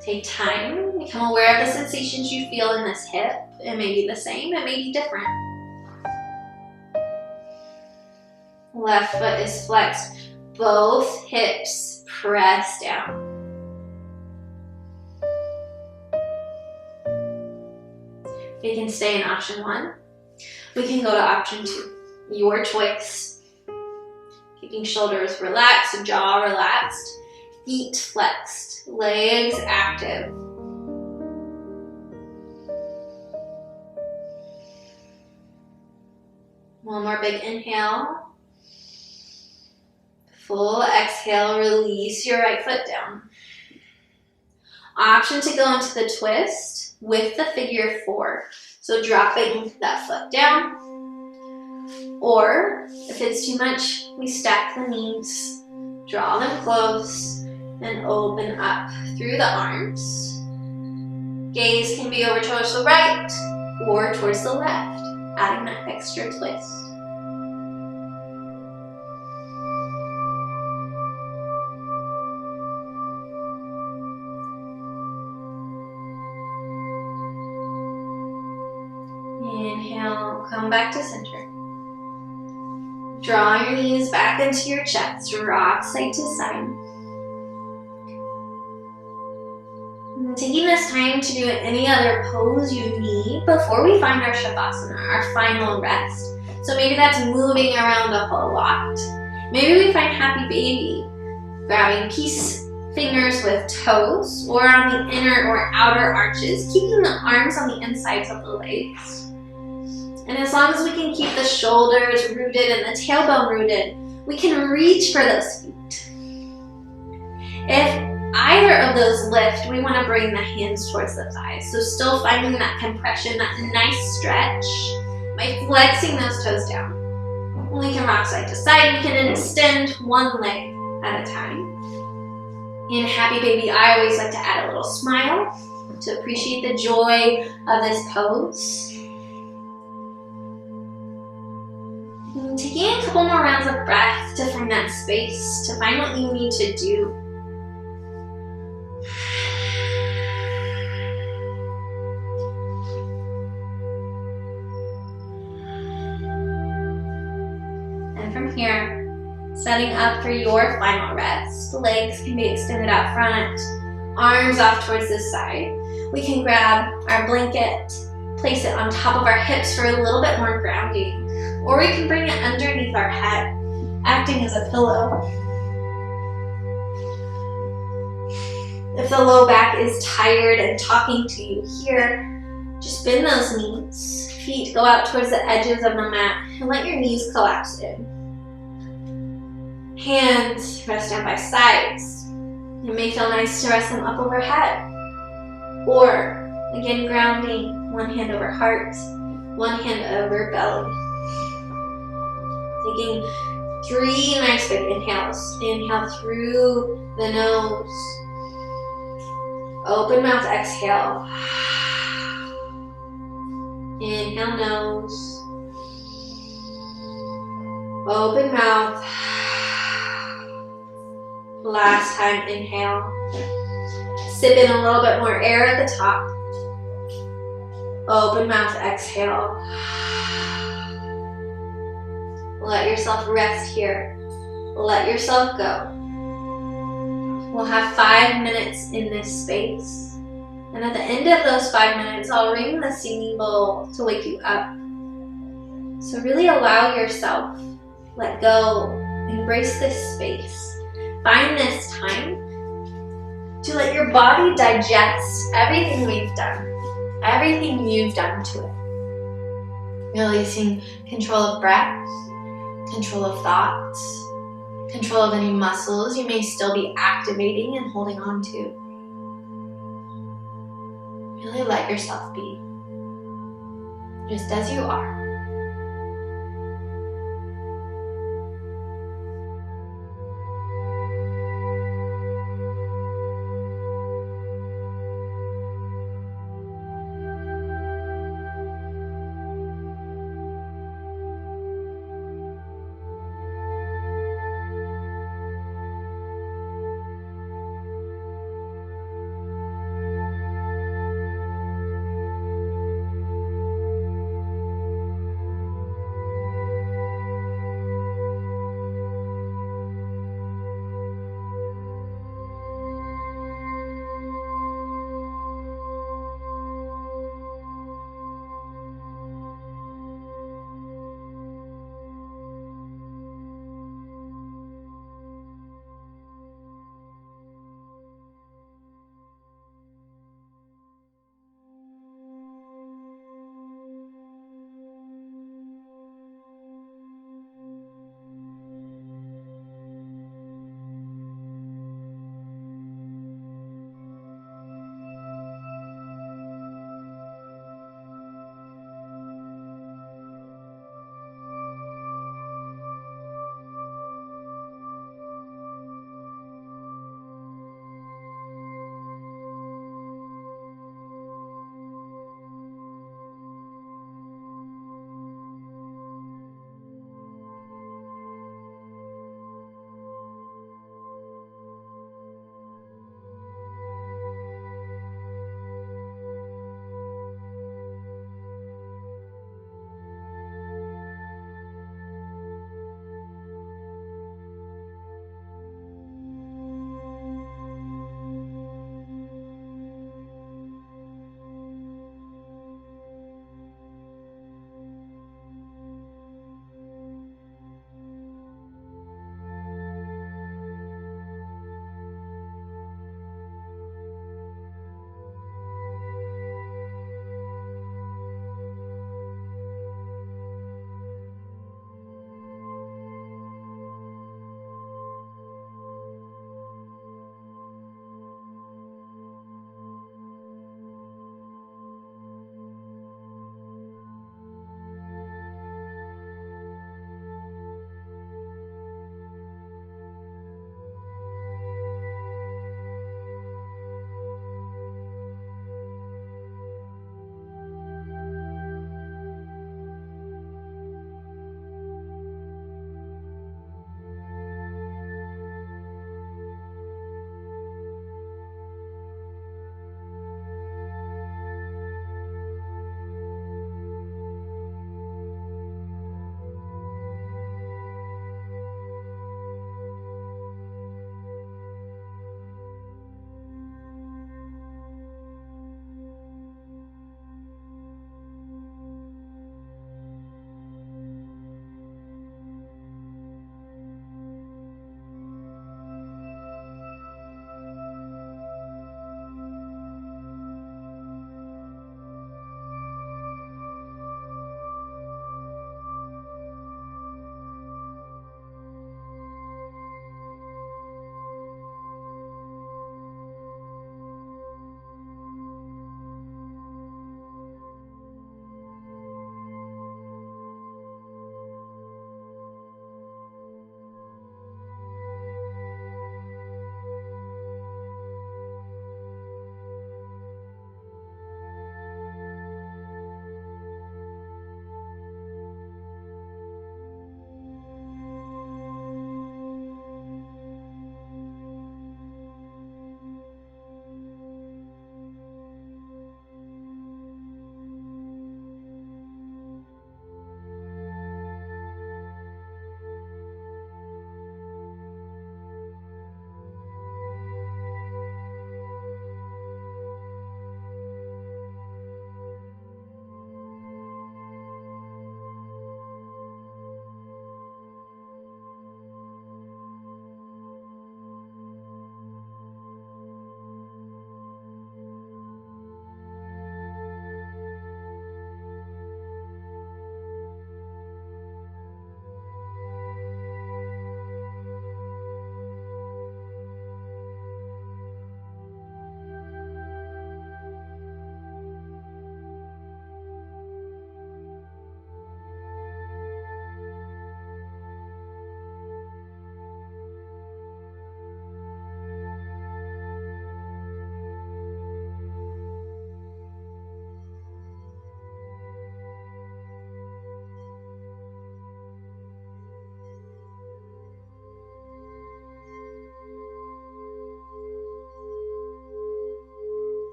Take time, become aware of the sensations you feel in this hip. It may be the same, it may be different. Left foot is flexed. Both hips press down. We can stay in option 1. We can go to option 2. Your choice. Keeping shoulders relaxed, jaw relaxed, feet flexed, legs active. One more big inhale. Full exhale, release your right foot down. Option to go into the twist with the figure 4. So dropping that foot down. Or if it's too much, we stack the knees, draw them close, and open up through the arms. Gaze can be over towards the right or towards the left, adding that extra twist. Inhale, come back to center. Draw your knees back into your chest, rock side to side. And taking this time to do any other pose you need before we find our Shavasana, our final rest. So maybe that's moving around a whole lot. Maybe we find Happy Baby, grabbing peace fingers with toes or on the inner or outer arches, keeping the arms on the insides of the legs. And as long as we can keep the shoulders rooted and the tailbone rooted, we can reach for those feet. If either of those lift, we want to bring the hands towards the thighs. So still finding that compression, that nice stretch by flexing those toes down. We can rock side to side. We can extend one leg at a time. In Happy Baby, I always like to add a little smile to appreciate the joy of this pose. Taking a couple more rounds of breath to find that space, to find what you need to do. And from here, setting up for your final rest. Legs can be extended out front, arms off towards the side. We can grab our blanket, place it on top of our hips for a little bit more grounding. Or we can bring it underneath our head, acting as a pillow. If the low back is tired and talking to you here, just bend those knees. Feet go out towards the edges of the mat and let your knees collapse in. Hands rest down by sides. It may feel nice to rest them up overhead. Or, again, grounding, one hand over heart, one hand over belly. Taking 3 nice big inhales. Inhale through the nose. Open mouth, exhale. Inhale, nose. Open mouth. Last time, inhale. Sip in a little bit more air at the top. Open mouth, exhale. Let yourself rest here. Let yourself go. We'll have 5 minutes in this space. And at the end of those 5 minutes, I'll ring the singing bowl to wake you up. So really allow yourself, let go, embrace this space. Find this time to let your body digest everything we've done, everything you've done to it. Releasing control of breath, control of thoughts, control of any muscles you may still be activating and holding on to. Really let yourself be, just as you are.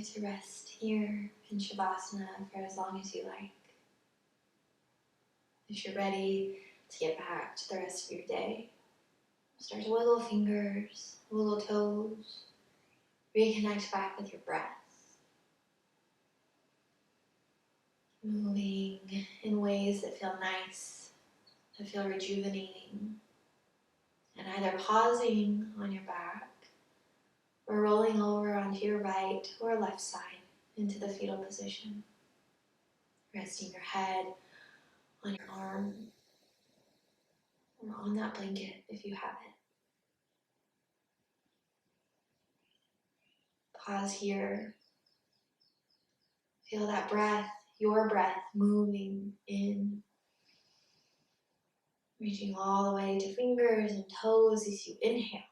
get to rest here in Shavasana for as long as you like. If you're ready to get back to the rest of your day, start to wiggle fingers, wiggle toes, reconnect back with your breath. Moving in ways that feel nice, that feel rejuvenating. And either pausing on your back or rolling over onto your right or left side into the fetal position. Resting your head on your arm or on that blanket if you have it. Pause here. Feel that breath, your breath, moving in, reaching all the way to fingers and toes as you inhale.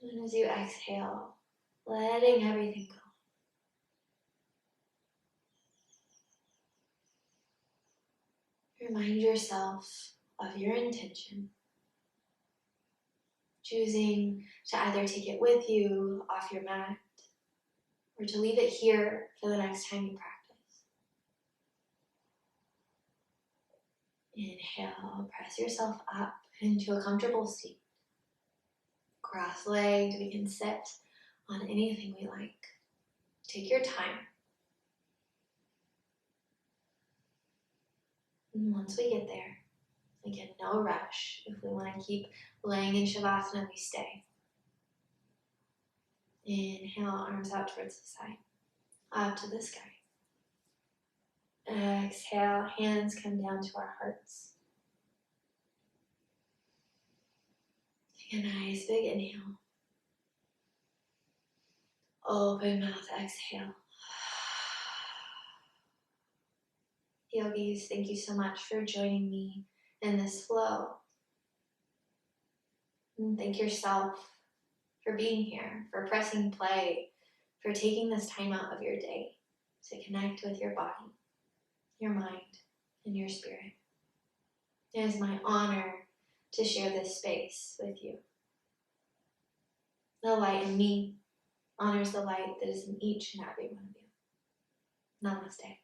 And as you exhale, letting everything go. Remind yourself of your intention, choosing to either take it with you off your mat or to leave it here for the next time you practice. Inhale, press yourself up into a comfortable seat. Cross-legged, we can sit on anything we like. Take your time. And once we get there, again, no rush. If we want to keep laying in Shavasana, we stay. Inhale, arms out towards the side, up to the sky. Exhale, hands come down to our hearts. Take a nice big inhale. Open mouth, exhale. Yogis, thank you so much for joining me in this flow. And thank yourself for being here, for pressing play, for taking this time out of your day to connect with your body, your mind, and your spirit. It is my honor to share this space with you. The light in me honors the light that is in each and every one of you. Namaste.